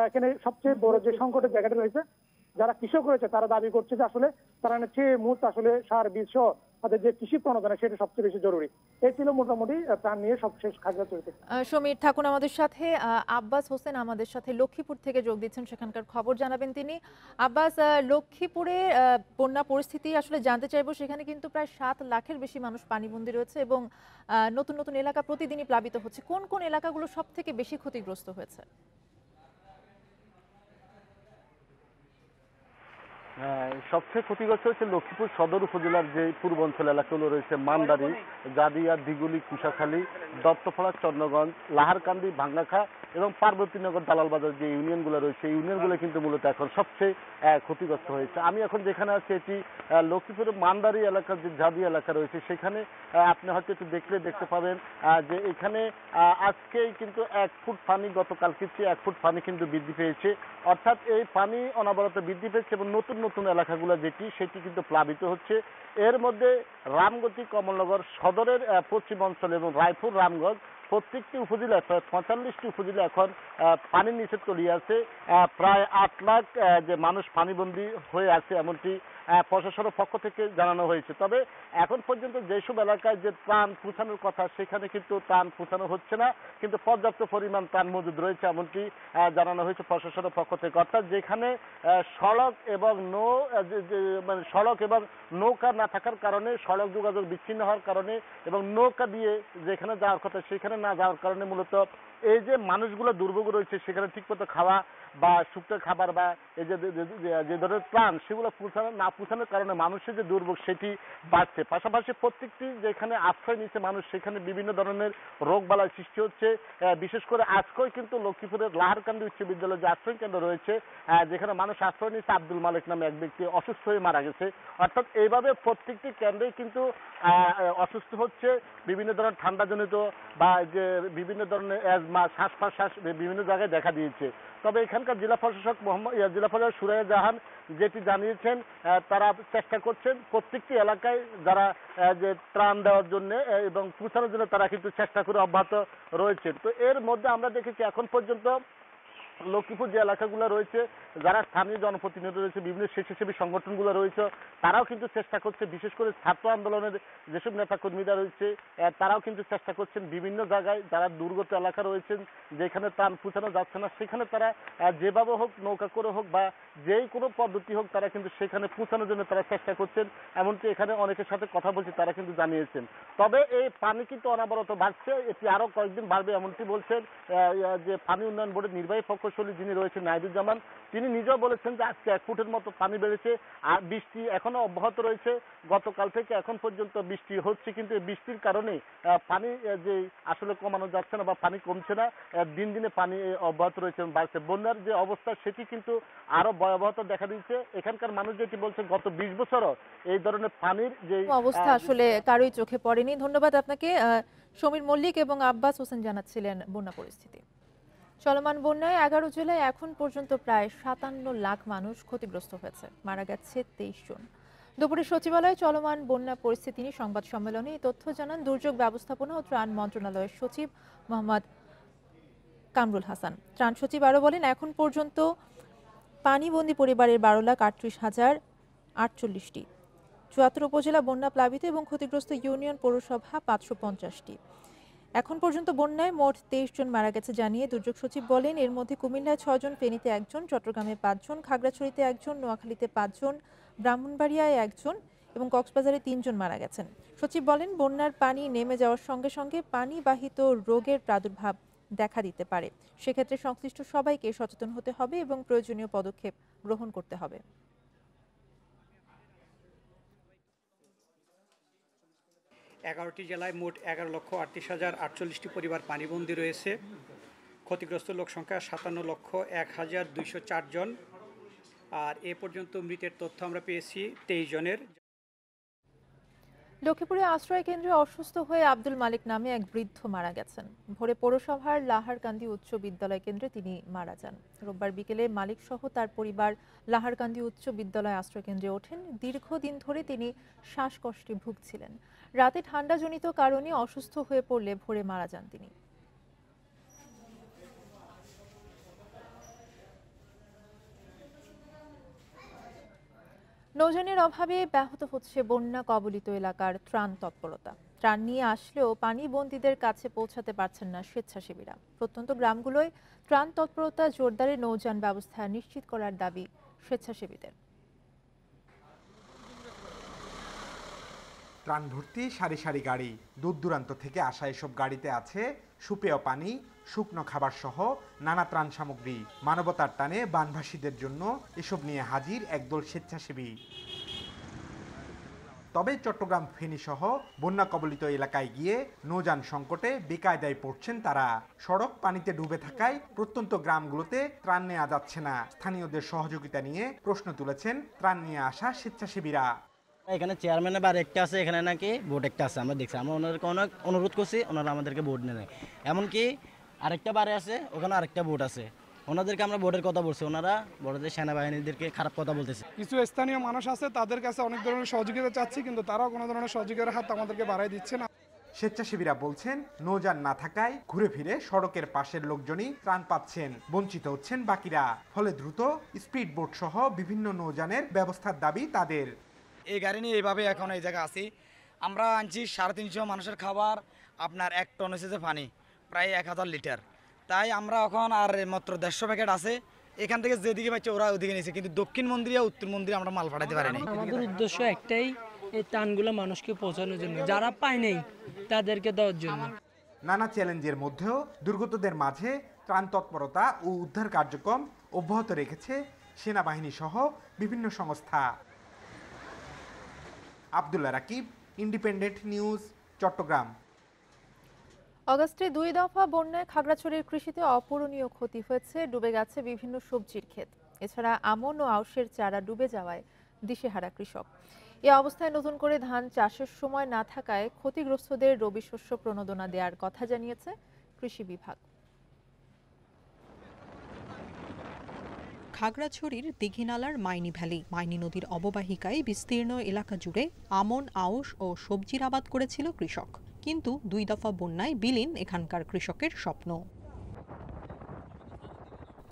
এখানে সবচেয়ে বড় যে সংকটের জায়গাটা রয়েছে, যারা কৃষক রয়েছে তারা দাবি করছে যে আসলে তারা যে মুহূর্তে আসলে সার, বীজ সহ তাদের যে কৃষি প্রণোদনা সেটা সবচেয়ে বেশি জরুরি। এই ছিল মোটামুটি ত্রাণ নিয়ে সবশেষ খাগড়াছড়িতে। সমীর থাকুন আমাদের সাথে। আব্বাস হোসেন আমাদের সাথে লক্ষ্মীপুর থেকে যোগ দিচ্ছেন, সেখানকার খবর জানাবেন তিনি। আব্বাস, লক্ষ্মীপুরে বন্যা পরিস্থিতি আসলে জানতে চাইবো। সেখানে কিন্তু প্রায় 7 লাখের বেশি মানুষ পানিবন্দী রয়েছে এবং নতুন নতুন এলাকা প্রতিদিনই প্লাবিত হচ্ছে। কোন কোন এলাকাগুলো সব থেকে বেশি ক্ষতিগ্রস্ত হয়েছে? সবচেয়ে ক্ষতিগ্রস্ত হচ্ছে লক্ষ্মীপুর সদর উপজেলার যে পূর্বাঞ্চল এলাকাগুলো রয়েছে, মান্দারি, গাদিয়া, দিগুলি, কুশাখালী, দত্তপাড়া, চন্দ্রগঞ্জ, লাহারকান্দি, ভাঙ্গাখা এবং পার্বতীনগর, দালালবাজার যে ইউনিয়নগুলো রয়েছে, এই ইউনিয়নগুলো কিন্তু মূলত এখন সবচেয়ে ক্ষতিগ্রস্ত হয়েছে। আমি এখন যেখানে আছি এটি লক্ষ্মীপুরের মান্দারি এলাকার যে জাদি এলাকা রয়েছে, সেখানে আপনি হয়তো একটু দেখতে পাবেন যে এখানে আজকেই কিন্তু 1 ফুট পানি, গতকালকে চেয়ে 1 ফুট পানি কিন্তু বৃদ্ধি পেয়েছে। অর্থাৎ এই পানি অনবরত বৃদ্ধি পেয়েছে এবং নতুন নতুন এলাকাগুলো সেটি কিন্তু প্লাবিত হচ্ছে। এর মধ্যে রামগতি, কমলনগর সদরের পশ্চিম অঞ্চল এবং রায়পুর, রামগঞ্জ প্রত্যেকটি উপজেলায় প্রায় 45টি উপজেলা এখন পানির নিচে তলিয়ে আছে। প্রায় 8 লাখ যে মানুষ পানিবন্দী হয়ে আছে এমনটি প্রশাসনের পক্ষ থেকে জানানো হয়েছে। তবে এখন পর্যন্ত যেসব এলাকায় যে ত্রাণ পৌঁছানোর কথা সেখানে কিন্তু ত্রাণ পৌঁছানো হচ্ছে না, কিন্তু পর্যাপ্ত পরিমাণ ত্রাণ মজুদ রয়েছে এমনটি জানানো হয়েছে প্রশাসনের পক্ষ থেকে। অর্থাৎ যেখানে সড়ক এবং সড়ক এবং নৌকা না থাকার কারণে, সড়ক যোগাযোগ বিচ্ছিন্ন হওয়ার কারণে এবং নৌকা দিয়ে যেখানে যাওয়ার কথা সেখানে না যাওয়ার কারণে মূলত এই যে মানুষগুলো দুর্ভোগ রয়েছে সেখানে ঠিকমতো খাওয়া বা শুকনো খাবার বা এই যে ধরনের ত্রাণ সেগুলো না পৌঁছানোর কারণে মানুষের যে দুর্ভোগ সেটি বাড়ছে। পাশাপাশি প্রত্যেকটি যেখানে আশ্রয় নিচ্ছে মানুষ সেখানে বিভিন্ন ধরনের রোগবালাই সৃষ্টি হচ্ছে। বিশেষ করে আজকেও কিন্তু লক্ষ্মীপুরের লাহারকান্দি উচ্চ বিদ্যালয়ের যে আশ্রয় কেন্দ্র রয়েছে যেখানে মানুষ আশ্রয় নিচ্ছে, আব্দুল মালিক নামে এক ব্যক্তি অসুস্থ হয়ে মারা গেছে। অর্থাৎ এইভাবে প্রত্যেকটি কেন্দ্রেই কিন্তু অসুস্থ হচ্ছে, বিভিন্ন ধরনের ঠান্ডাজনিত বা যে বিভিন্ন ধরনের অ্যাজমা, শ্বাস প্রশ্বাস বিভিন্ন জায়গায় দেখা দিয়েছে। তবে এখানকার জেলা প্রশাসক জেলা প্রশাসক সুরাইয়া জাহান যেটি জানিয়েছেন, তারা চেষ্টা করছেন প্রত্যেকটি এলাকায় যারা যে ত্রাণ দেওয়ার জন্য এবং পৌঁছানোর জন্য তারা কিন্তু চেষ্টা করে অব্যাহত রয়েছেন। তো এর মধ্যে আমরা দেখেছি এখন পর্যন্ত লক্ষ্মীপুর যে এলাকাগুলো রয়েছে, যারা স্থানীয় জনপ্রতিনিধি রয়েছে, বিভিন্ন স্বেচ্ছাসেবী সংগঠনগুলো রয়েছে, তারাও কিন্তু চেষ্টা করছে, বিশেষ করে ছাত্র আন্দোলনের যেসব নেতাকর্মীরা রয়েছে তারাও কিন্তু চেষ্টা করছেন বিভিন্ন জায়গায় যারা দুর্গত এলাকা রয়েছেন যেখানে ত্রাণ পৌঁছানো যাচ্ছে না সেখানে তারা যেভাবে হোক নৌকা করে হোক বা যেই কোনো পদ্ধতি হোক তারা কিন্তু সেখানে পৌঁছানোর জন্য তারা চেষ্টা করছেন। এমনকি এখানে অনেকের সাথে কথা বলছি তারা কিন্তু জানিয়েছেন। তবে এই পানি কিন্তু অনবরত বাড়ছে, এটি আরো কয়েকদিন বাড়বে এমনটি বলছেন যে পানি উন্নয়ন বোর্ডের নির্বাহী প্রকৌশলী যিনি রয়েছেন নাহিদুজ্জামান, তিনি নিজেও বলেছেন যে আজকে 1 ফুটের মতো পানি বেড়েছে আর বৃষ্টি এখনো অব্যাহত রয়েছে। গতকাল থেকে এখন পর্যন্ত বৃষ্টি হচ্ছে, কিন্তু এই বৃষ্টির কারণে পানি যে আসলে কমানো যাচ্ছে না বা পানি কমছে না, দিন দিনে পানি অব্যাহত রয়েছে এবং বাড়ছে। বন্যার যে অবস্থা সেটি কিন্তু আরো ভয়াবহতা দেখা দিচ্ছে। এখানকার মানুষ যেটি বলছে গত 20 বছরও এই ধরনের পানির যে অবস্থা আসলে কারোই চোখে পড়েনি। ধন্যবাদ আপনাকে। সমীর মল্লিক এবং আব্বাস হোসেন জানাচ্ছিলেন বন্যা পরিস্থিতি। চলমান বন্যায় 11 জেলায় এখন পর্যন্ত প্রায় 57 লাখ মানুষ ক্ষতিগ্রস্ত হয়েছে, মারা গেছে 23 জন। দুপুরে সচিবালয়ে চলমান বন্যা পরিস্থিতি নিয়ে সংবাদ সম্মেলনে এই তথ্য জানান দুর্যোগ ব্যবস্থাপনা ও ত্রাণ মন্ত্রণালয়ের সচিব মোহাম্মদ কামরুল হাসান। ত্রাণ সচিব আরও বলেন, এখন পর্যন্ত পানিবন্দী পরিবারের 12,38,048টি, 74 উপজেলা বন্যা প্লাবিত এবং ক্ষতিগ্রস্ত ইউনিয়ন পৌরসভা 550টি। এখন পর্যন্ত বন্যায় মোট 23 জন মারা গেছে জানিয়ে দুর্যোগ সচিব বলেন, এর মধ্যে কুমিল্লায় 6 জন, ফেনীতে 1 জন, চট্টগ্রামে 5 জন, খাগড়াছড়িতে 1 জন, নোয়াখালীতে 5 জন, ব্রাহ্মণবাড়িয়ায় 1 জন এবং কক্সবাজারে 3 জন মারা গেছেন। সচিব বলেন, বন্যার পানি নেমে যাওয়ার সঙ্গে সঙ্গে পানিবাহিত রোগের প্রাদুর্ভাব দেখা দিতে পারে। সেক্ষেত্রে সংশ্লিষ্ট সবাইকে সচেতন হতে হবে এবং প্রয়োজনীয় পদক্ষেপ গ্রহণ করতে হবে। এগারোটি জেলায় মোট 11,38,048টি পরিবার পানিবন্দী রয়েছে। ক্ষতিগ্রস্ত লোক সংখ্যা 57,01,204 জন। আর এ পর্যন্ত মৃতের তথ্য আমরা পেয়েছি 23 জনের। লক্ষ্মীপুরে আশ্রয় কেন্দ্রে অসুস্থ হয়ে আব্দুল মালিক নামে এক বৃদ্ধ মারা গেছেন। ভোরে পৌরসভার লাহারকান্দি উচ্চ বিদ্যালয় কেন্দ্রে তিনি মারা যান। রোববার বিকেলে মালিক সহ তার পরিবার লাহারকান্দি উচ্চ বিদ্যালয় আশ্রয় কেন্দ্রে ওঠেন। দীর্ঘদিন ধরে তিনি শ্বাসকষ্টে ভুগছিলেন। রাতে ঠান্ডাজনিত কারণে অসুস্থ হয়ে পড়লে ভোরে মারা যান তিনি। নৌযানের অভাবে ব্যাহত হচ্ছে বন্যা কবলিত এলাকার ত্রাণ তৎপরতা। ত্রাণ নিয়ে আসলেও পানিবন্দীদের কাছে পৌঁছাতে পারছেন না স্বেচ্ছাসেবীরা। প্রত্যন্ত গ্রামগুলোয় ত্রাণ তৎপরতা জোরদারে নৌযান ব্যবস্থা নিশ্চিত করার দাবি স্বেচ্ছাসেবীদের। ত্রাণ ভর্তি সারি সারি গাড়ি, দূর দূরান্ত থেকে আসা এসব গাড়িতে আছে সুপেয় পানি, শুকনো খাবার সহ নানা ত্রাণ সামগ্রী। মানবতার টানে বানভাসীদের জন্য এসব নিয়ে হাজির একদল স্বেচ্ছাসেবী। তবে চট্টগ্রাম, ফেনী সহ বন্যা কবলিত এলাকায় গিয়ে নৌযান সংকটে বেকায়দায় পড়ছেন তারা। সড়ক পানিতে ডুবে থাকায় প্রত্যন্ত গ্রামগুলোতে ত্রাণ নেওয়া যাচ্ছে না। স্থানীয়দের সহযোগিতা নিয়ে প্রশ্ন তুলেছেন ত্রাণ নিয়ে আসা স্বেচ্ছাসেবীরা। এখানে চেয়ারম্যানের বার একটা আছে, এখানে নাকি বোর্ড একটা আছে, আমরা দেখছি। আমরা ওনাদেরকে অনেক অনুরোধ করছি, ওনারা আমাদেরকে বোর্ড নেয়। এমনকি আরেকটা বারে আছে, ওখানে আরেকটা বোর্ড আছে, ওনাদেরকে আমরা বোর্ডের কথা বলছি, ওনারা বোর্ডের সেনাবাহিনীদেরকে খারাপ কথা বলতেছে। কিছু স্থানীয় মানুষ আছে, তাদের কাছে অনেক ধরনের সহযোগিতা চাচ্ছি, কিন্তু তারাও কোনো ধরনের সহযোগিতার হাত আমাদেরকে বাড়াই দিচ্ছে না। স্বেচ্ছাসেবীরা বলছেন, নৌযান না থাকায় ঘুরে ফিরে সড়কের পাশের লোকজনই ত্রাণ পাচ্ছেন, বঞ্চিত হচ্ছেন বাকিরা। ফলে দ্রুত স্পিড বোট সহ বিভিন্ন নৌযানের ব্যবস্থার দাবি তাদের। এই গাড়ি নিয়ে এইভাবে এখন এই জায়গায় আছি। আমরা আনছি 350 মানুষের খাবার, আপনার 1 টন হচ্ছে পানি, প্রায় 1000 লিটার। তাই আমরা এখন আর মাত্র 150 প্যাকেট আছে, এখান থেকে যেদিকে পাচ্ছে ওরা ওদিকে নিয়েছে, কিন্তু দক্ষিণ মন্দিরে উত্তর মন্দিরে আমরা মাল পাঠাতে পারিনি। আমাদের উদ্দেশ্য একটাই, এই ত্রাণগুলো মানুষকে পৌঁছানোর জন্য, যারা পায় নেই তাদেরকে দেওয়ার জন্য। নানা চ্যালেঞ্জের মধ্যেও দুর্গতদের মাঝে ত্রাণ তৎপরতা ও উদ্ধার কার্যক্রম অব্যাহত রেখেছে সেনাবাহিনী সহ বিভিন্ন সংস্থা। Abdullah Rakib, Independent News, Chattogram. অগাস্টে 2 দফা বন্যায় খাগড়াছড়ির কৃষিতে অপূরণীয় ক্ষতি হয়েছে, ডুবে গেছে বিভিন্ন সবজির ক্ষেত। এছাড়া আমন ও আউশের চারা ডুবে যাওয়ায় দিশেহারা কৃষক। এ অবস্থায় নতুন করে ধান চাষের সময় না থাকায় ক্ষতিগ্রস্তদের রবি শস্য প্রণোদনা দেওয়ার কথা জানিয়েছে কৃষি বিভাগ। খাগড়াছড়ির দীঘিনালার মাইনি ভ্যালি, মাইনি নদীর অববাহিকায় বিস্তীর্ণ এলাকা জুড়ে আমন, আউশ ও সবজির আবাদ করেছিল কৃষক। কিন্তু 2 দফা বন্যায় বিলীন এখানকার কৃষকের স্বপ্ন।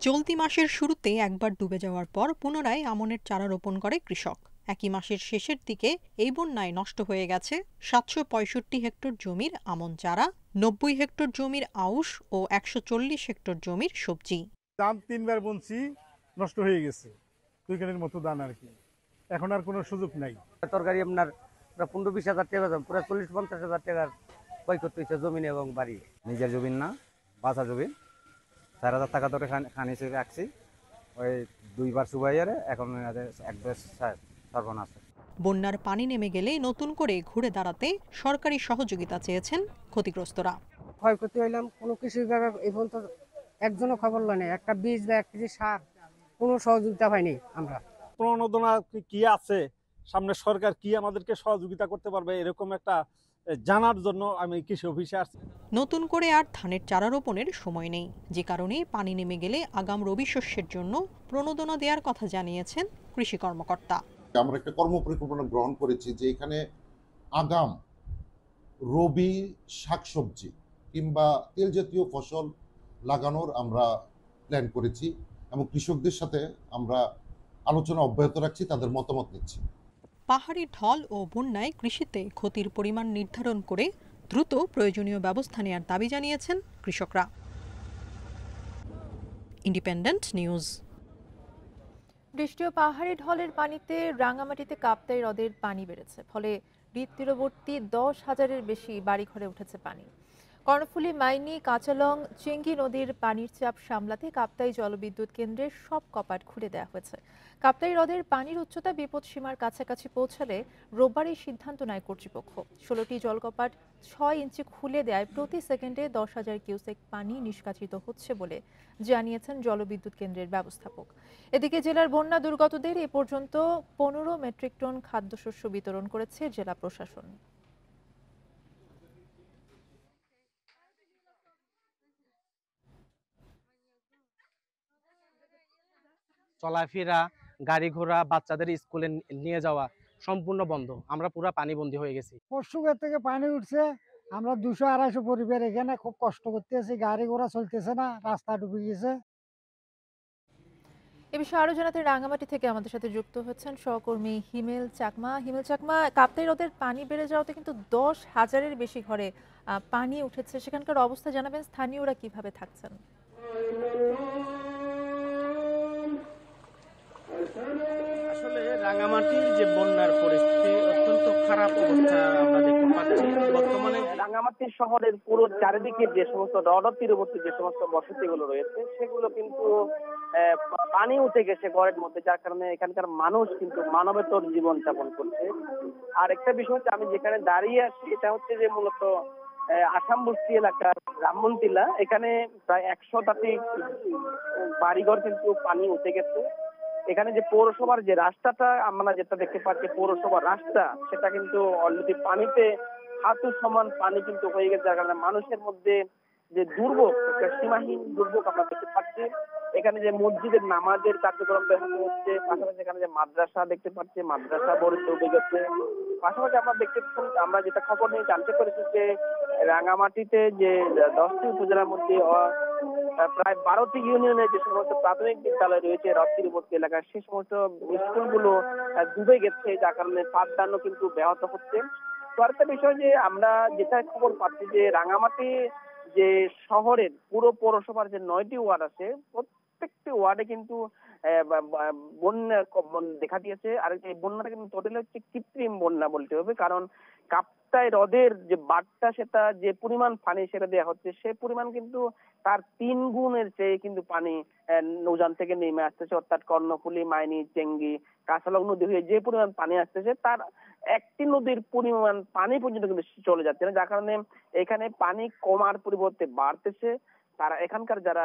চলতি মাসের শুরুতে একবার ডুবে যাওয়ার পর পুনরায় আমনের চারা রোপণ করে কৃষক। একই মাসের শেষের দিকে এই বন্যায় নষ্ট হয়ে গেছে 765 হেক্টর জমির আমন চারা, 90 হেক্টর জমির আউশ ও 140 হেক্টর জমির সবজি। ধান 3 বার বুনছি, নষ্ট হয়ে গেছে 2 কেনের মতো ধান আর কি। এখন আর কোনো সুযোগ নাই। তরকারি আপনার 15-20 হাজার টাকা দাম, পুরো 40-50 হাজার টাকার ক্ষয় করতে হচ্ছে জমিন এবং বাড়ি। নিজের জমিন না, বাসা জমিন, 4000 টাকা ধরে খান হিসেবে রাখছি। ওই 2 বার সুবাইয়ারে এখন এক বেশ সর্বনাশ। বন্যার পানি নেমে গেলে নতুন করে ঘুরে দাঁড়াতে সরকারি সহযোগিতা চেয়েছেন ক্ষতিগ্রস্তরা। ক্ষয়ক্ষতি হইলাম, কোনো কৃষি বিভাগ এই পর্যন্ত একজনও খবর লয়, একটা বীজ বা 1 কেজি সার কোনো সহযোগিতা পাইনি আমরা। প্রণোদনা কি আছে, সামনে সরকার কি আমাদেরকে সহযোগিতা করতে পারবে, এরকম একটা জানার জন্য আমি কৃষি অফিসে আসছি। নতুন করে আর ধানের চারা রোপণের সময় নেই, যে কারণে পানি নেমে গেলে আগাম রবি শস্যের জন্য প্রণোদনা দেওয়ার কথা জানিয়েছেন কৃষি কর্মকর্তা। আমরা একটা কর্মপরিকল্পনা গ্রহণ করেছি যে এখানে আগাম রবি শাকসবজি কিংবা তেল জাতীয় ফসল লাগানোর আমরা প্ল্যান করেছি এবং কৃষকদের সাথে আমরা আলোচনা অব্যাহত রাখছি, তাদের মতামত নিচ্ছি। পাহাড়ি ঢল ও বন্যায় কৃষিতে ক্ষতির পরিমাণ নির্ধারণ করে দ্রুত প্রয়োজনীয় ব্যবস্থা নেওয়ার দাবি জানিয়েছেন কৃষকরা। Independent news. বৃষ্টি ও পাহাড়ি ঢলের পানিতে রাঙামাটিতে কাপ্তাই হ্রদের পানি বেড়েছে, ফলে হ্রদ তীরবর্তী 10,000-এর বেশি বাড়িঘরে উঠেছে পানি। কর্ণফুলী, মাইনি, কাঁচালং, চেঙ্গি নদীর পানির চাপ সামলাতে কাপ্তাই জলবিদ্যুৎ কেন্দ্রের সব কপাট খুলে দেওয়া হয়েছে। কাপ্তাই হ্রদের পানির উচ্চতা বিপদ সীমার কাছাকাছি পৌঁছালে রোববার এই সিদ্ধান্ত নেয় কর্তৃপক্ষ। 16টি জলকপাট 6 ইঞ্চি খুলে দেয় প্রতি সেকেন্ডে 10,000 কিউসেক পানি নিষ্কাশিত হচ্ছে বলে জানিয়েছেন জলবিদ্যুৎ কেন্দ্রের ব্যবস্থাপক। এদিকে জেলার বন্যা দুর্গতদের এ পর্যন্ত 15 মেট্রিক টন খাদ্যশস্য বিতরণ করেছে জেলা প্রশাসন। চলাফেরা, গাড়ি ঘোড়া, বাচ্চাদের স্কুলে নিয়ে যাওয়া সম্পূর্ণ বন্ধ। আমরা পুরো পানিবন্দী হয়ে গেছি। পরশুগার থেকে পানি উঠছে, আমরা 200-250 পরিবার এখানে খুব কষ্ট করতেছি, গাড়ি ঘোড়া চলতেছে না, রাস্তা ডুবে গেছে। এ বিষয়ে আরো জানাতে রাঙ্গামাটি থেকে আমাদের সাথে যুক্ত হচ্ছেন সহকর্মী হিমেল চাকমা। হিমেল চাকমা, কাপ্তাই হ্রদের পানি বেড়ে যাওয়াতে কিন্তু 10,000-এর বেশি ঘরে পানি উঠেছে, সেখানকার অবস্থা জানাবেন, স্থানীয়রা কিভাবে থাকছেন? আসলে রাঙ্গামাটির যে বন্যার পরিস্থিতি অত্যন্ত খারাপ অবস্থা আমরা দেখতে পাচ্ছি। বর্তমানে রাঙ্গামাটি শহরের পুরো চারিদিকে যে সমস্ত হ্রদ তীরবর্তী যে সমস্ত বসতিগুলো রয়েছে সেগুলো কিন্তু পানি উঠে গেছে ঘরের মধ্যে, যার কারণে এখানকার মানুষ কিন্তু মানবেতর জীবন যাপন করছে। আর একটা বিষয় হচ্ছে, আমি যেখানে দাঁড়িয়ে আছি এটা হচ্ছে যে মূলত আসাম বস্তি এলাকার ব্রাহ্মণটিলা, এখানে প্রায় 100টাতে বাড়িঘর কিন্তু পানি উঠে গেছে। এখানে যে পৌরসভার যে রাস্তাটা আমরা যেটা দেখতে পাচ্ছি, পৌরসভার রাস্তা, সেটা কিন্তু অলরেডি পানিতে হাঁটু সমান পানি কিন্তু হয়ে গেছে, যার কারণে মানুষের মধ্যে যে দুর্ভোগ, সীমাহীন দুর্ভোগ আমরা দেখতে পাচ্ছি। এখানে যে মসজিদের নামাজের কার্যক্রম ব্যাহত হচ্ছে, পাশাপাশি এখানে যে মাদ্রাসা দেখতে পাচ্ছি, মাদ্রাসা বড় ডুবে গেছে। পাশাপাশি আমরা যেটা খবর নিয়ে জানতে পেরেছি যে রাঙ্গামাটিতে যে 10টি উপজেলার মধ্যে প্রায় 12টি ইউনিয়নের যে সমস্ত প্রাথমিক বিদ্যালয় রয়েছে হ্রদ তীরবর্তী এলাকায়, সেই সমস্ত স্কুলগুলো ডুবে গেছে, যার কারণে পাঠদানও কিন্তু ব্যাহত হচ্ছে। তো আরেকটা বিষয় যে আমরা যেটা খবর পাচ্ছি যে রাঙ্গামাটি যে শহরের পুরো পৌরসভার যে 9টি ওয়ার্ড আছে, প্রত্যেকটি ওয়ার্ডে কিন্তু বন্যা দেখা দিয়েছে। আর এই বন্যাটা কিন্তু টোটালি হচ্ছে কৃত্রিম বন্যা বলতে হবে, কারণ কাপ্তাই হ্রদের যে বাঁধটা, সেটা যে পরিমাণ পানি সেটা দেওয়া হচ্ছে, সে পরিমাণ কিন্তু তার 3 গুণের চেয়ে কিন্তু পানি নৌযান থেকে নেমে আসতেছে। অর্থাৎ কর্ণফুলী, মাইনী, চেঙ্গি, কাঁচালক নদী হয়ে যে পরিমাণ পানি আসতেছে, তার একটি নদীর পরিমাণ পানি পর্যন্ত কিন্তু চলে যাচ্ছে না, যার কারণে এখানে পানি কমার পরিবর্তে বাড়তেছে। তারা এখানকার যারা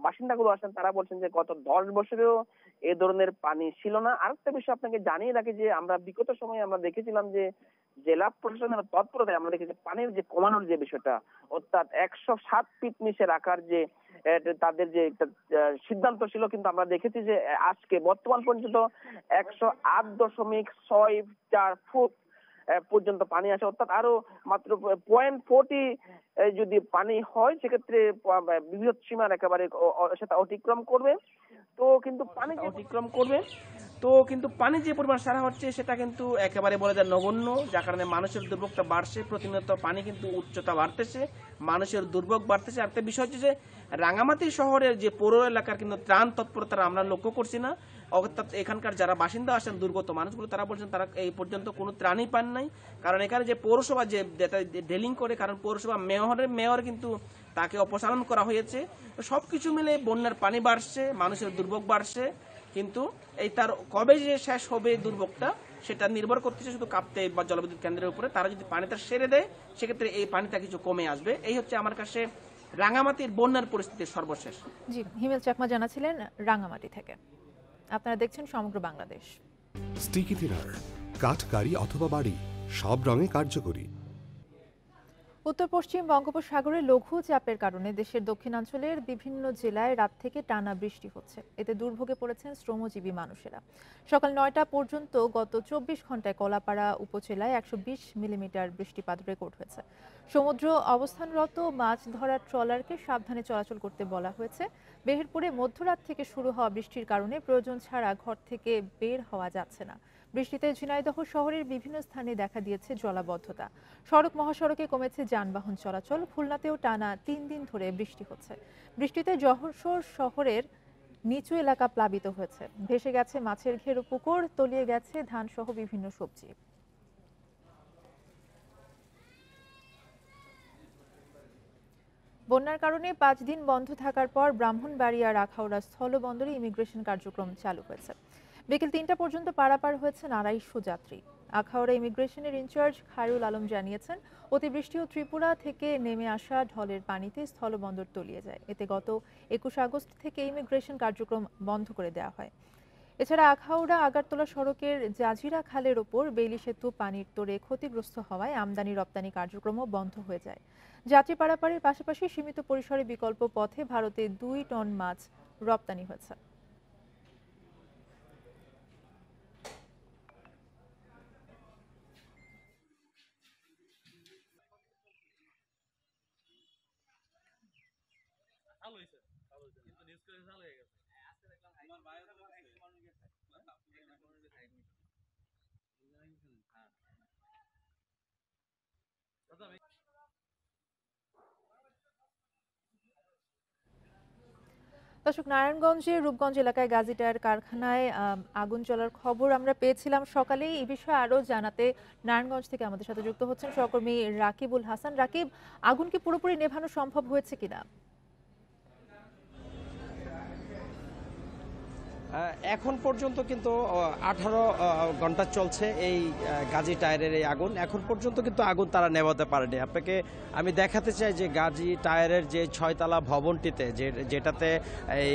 বাসিন্দাগুলো আছেন তারা বলছেন যে গত 10 বছরেও এ ধরনের পানি ছিল না। আরেকটা বিষয় আপনাকে জানিয়ে রাখি যে আমরা বিগত সময়ে আমরা দেখেছিলাম যে জেলা প্রশাসনের তৎপরতায় আমরা দেখেছি পানির যে কমানোর যে বিষয়টা, অর্থাৎ 107 ফিট নিচে রাখার যে তাদের যে সিদ্ধান্ত ছিল, কিন্তু আমরা দেখেছি যে আজকে বর্তমান পর্যন্ত 108.64 ফুট পর্যন্ত পানি আছে। অর্থাৎ আরো মাত্র 0.40 যদি পানি হয়, সেক্ষেত্রে বৃহৎ সীমার একেবারে সেটা অতিক্রম করবে। তো কিন্তু পানি যে পরিমাণ সারা হচ্ছে সেটা কিন্তু একেবারে বলা যায় নগণ্য, যার কারণে মানুষের দুর্ভোগটা বাড়ছে। প্রতিনিয়ত পানি কিন্তু উচ্চতা বাড়তেছে, মানুষের দুর্ভোগ বাড়তেছে। আর একটা বিষয় হচ্ছে যে রাঙামাটি শহরের যে পৌর এলাকার কিন্তু ত্রাণ তৎপরতা আমরা লক্ষ্য করছি না। অর্থাৎ এখানকার যারা বাসিন্দা আছেন, দুর্গত মানুষগুলো, তারা বলছেন তারা এই পর্যন্ত কোনো ত্রাণই পান নাই। কারণ এখানে যে পৌরসভা যে ডেলিং করে, কারণ পৌরসভা মেয়র কিন্তু তাকে অপসারণ করা হয়েছে। সবকিছু মিলে বন্যার পানি বাড়ছে, মানুষের দুর্ভোগ বাড়ছে, কিন্তু এই তার কবে যে শেষ হবে দুর্ভোগটা সেটা নির্ভর করতেছে শুধু কাপ্তাই বা জলবিদ্যুৎ কেন্দ্রের উপরে। তারা যদি পানিটা সেরে দেয়, সেক্ষেত্রে এই পানিটা কিছু কমে আসবে। এই হচ্ছে আমার কাছে রাঙামাটির বন্যার পরিস্থিতির সর্বশেষ। জি, হিমেল চাকমা জানাছিলেন রাঙামাটি থেকে। আপনারা দেখছেন সমগ্র বাংলাদেশ। স্টিকি থিনার, কাঠ, গাড়ি অথবা বাড়ি, সব রঙে কার্যকরী। উত্তর পশ্চিম বঙ্গোপসাগরে লঘু চাপের কারণে দেশের দক্ষিণাঞ্চলের বিভিন্ন জেলায় রাত থেকে টানা বৃষ্টি হচ্ছে। এতে দুর্ভোগে পড়েছেন শ্রমজীবী মানুষেরা। সকাল 9টা পর্যন্ত গত 24 ঘন্টায় কলাপাড়া উপজেলায় 120 মিলিমিটার বৃষ্টিপাত রেকর্ড হয়েছে। সমুদ্র অবস্থানরত মাছ ধরার ট্রলারকে সাবধানে চলাচল করতে বলা হয়েছে। মেহেরপুরে মধ্যরাত থেকে শুরু হওয়া বৃষ্টির কারণে প্রয়োজন ছাড়া ঘর থেকে বের হওয়া যাচ্ছে না। বৃষ্টিতে ঝিনাইদহ শহরের বিভিন্ন স্থানে দেখা দিয়েছে জলাবদ্ধতা। সড়ক মহাসড়কে কমেছে যানবাহন চলাচল। খুলনাতেও টানা 3 দিন ধরে বৃষ্টি হচ্ছে। বৃষ্টিতে যশোর শহরের নিচু এলাকা প্লাবিত হয়েছে। ভেসে গেছে মাছের ঘেরো পুকুর, তলিয়ে গেছে ধান সহ বিভিন্ন সবজি। বন্যার কারণে 5 দিন বন্ধ থাকার পর ব্রাহ্মণবাড়িয়ার আখাউড়া স্থলবন্দরে ইমিগ্রেশন কার্যক্রম চালু হয়েছে। বিকেল 3টা পর্যন্ত পারাপার হয়েছেন 250 যাত্রী। আখাউড়া ইমিগ্রেশনের ইনচার্জ খায়রুল আলম জানিয়েছেন, অতিবৃষ্টি ও ত্রিপুরা থেকে নেমে আসা ঢলের পানিতে স্থলবন্দর তলিয়ে যায়। এতে গত 21 আগস্ট থেকে ইমিগ্রেশন কার্যক্রম বন্ধ করে দেওয়া হয়। এছাড়া আখাউড়া আগারতলা সড়কের জাজিরা খালের ওপর বেইলি সেতু পানির তোড়ে ক্ষতিগ্রস্ত হওয়ায় আমদানি রপ্তানি কার্যক্রমও বন্ধ হয়ে যায়। যাত্রী পারাপারের পাশাপাশি সীমিত পরিসরে বিকল্প পথে ভারতে 2 টন মাছ রপ্তানি হয়েছে। দর্শক, নারায়ণগঞ্জের রূপগঞ্জ এলাকায় গাজী টায়ার কারখানায় আগুন জ্বলার খবর আমরা পেয়েছিলাম সকালেই। এই বিষয়ে আরো জানাতে নারায়ণগঞ্জ থেকে আমাদের সাথে যুক্ত হচ্ছেন সহকর্মী রাকিবুল হাসান। রাকিব, আগুন কি পুরোপুরি নেভানো সম্ভব হয়েছে কিনা? এখন পর্যন্ত কিন্তু 18 ঘন্টা চলছে এই গাজী টায়ারের এই আগুন। এখন পর্যন্ত কিন্তু আগুন তারা নেভাতে পারেনি। আপনাকে আমি দেখাতে চাই যে গাজী টায়ারের যে 6তলা ভবনটিতে যেটাতে এই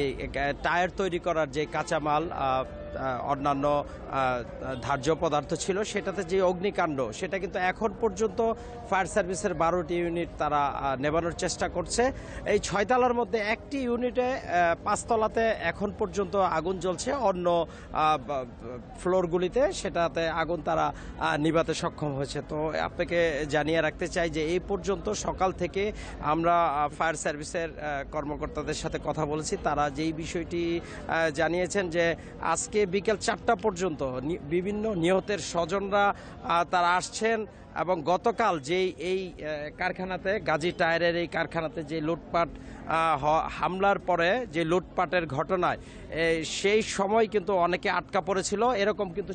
টায়ার তৈরি করার যে কাঁচামাল অন্যান্য ধার্য পদার্থ ছিল, সেটাতে যে অগ্নিকাণ্ড, সেটা কিন্তু এখন পর্যন্ত ফায়ার সার্ভিসের 12টি ইউনিট তারা নেভানোর চেষ্টা করছে। এই 6 তলার মধ্যে একটি ইউনিটে 5 তলাতে এখন পর্যন্ত আগুন জ্বলছে। অন্য ফ্লোরগুলিতে সেটাতে আগুন তারা নিভাতে সক্ষম হয়েছে। তো আপনাকে জানিয়ে রাখতে চাই যে এই পর্যন্ত সকাল থেকে আমরা ফায়ার সার্ভিসের কর্মকর্তাদের সাথে কথা বলেছি। তারা যেই বিষয়টি জানিয়েছেন যে আজকে বিকেল 4টা পর্যন্ত বিভিন্ন নিহতের স্বজনরা তারা আসছেন এবং গতকাল যেই এই কারখানাতে গাজী টায়ারের এই কারখানাতে যে লুটপাট হামলার পরে যে লুটপাটের ঘটনায় সেই সময় কিন্তু অনেকে আটকা পড়েছিল, এরকম কিন্তু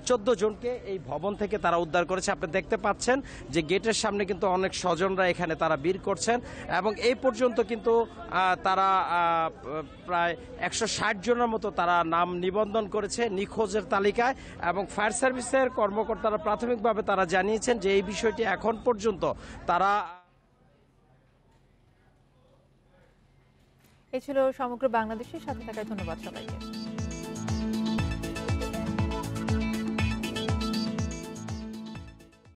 14 জনকে এই ভবন থেকে তারা উদ্ধার করেছে। আপনি দেখতে পাচ্ছেন যে গেটের সামনে কিন্তু অনেক স্বজনরা এখানে তারা ভিড় করছেন এবং এই পর্যন্ত কিন্তু তারা প্রায় 160 জনের মতো তারা নাম নিবন্ধন করেছে নিখোঁজের তালিকায় এবং ফায়ার সার্ভিসের কর্মকর্তারা প্রাথমিকভাবে তারা জানিয়েছেন যে এই বিষয়টি এখন পর্যন্ত তারা। এই ছিল সমগ্র বাংলাদেশের সাথে থাকার ধন্যবাদ সবাইকে।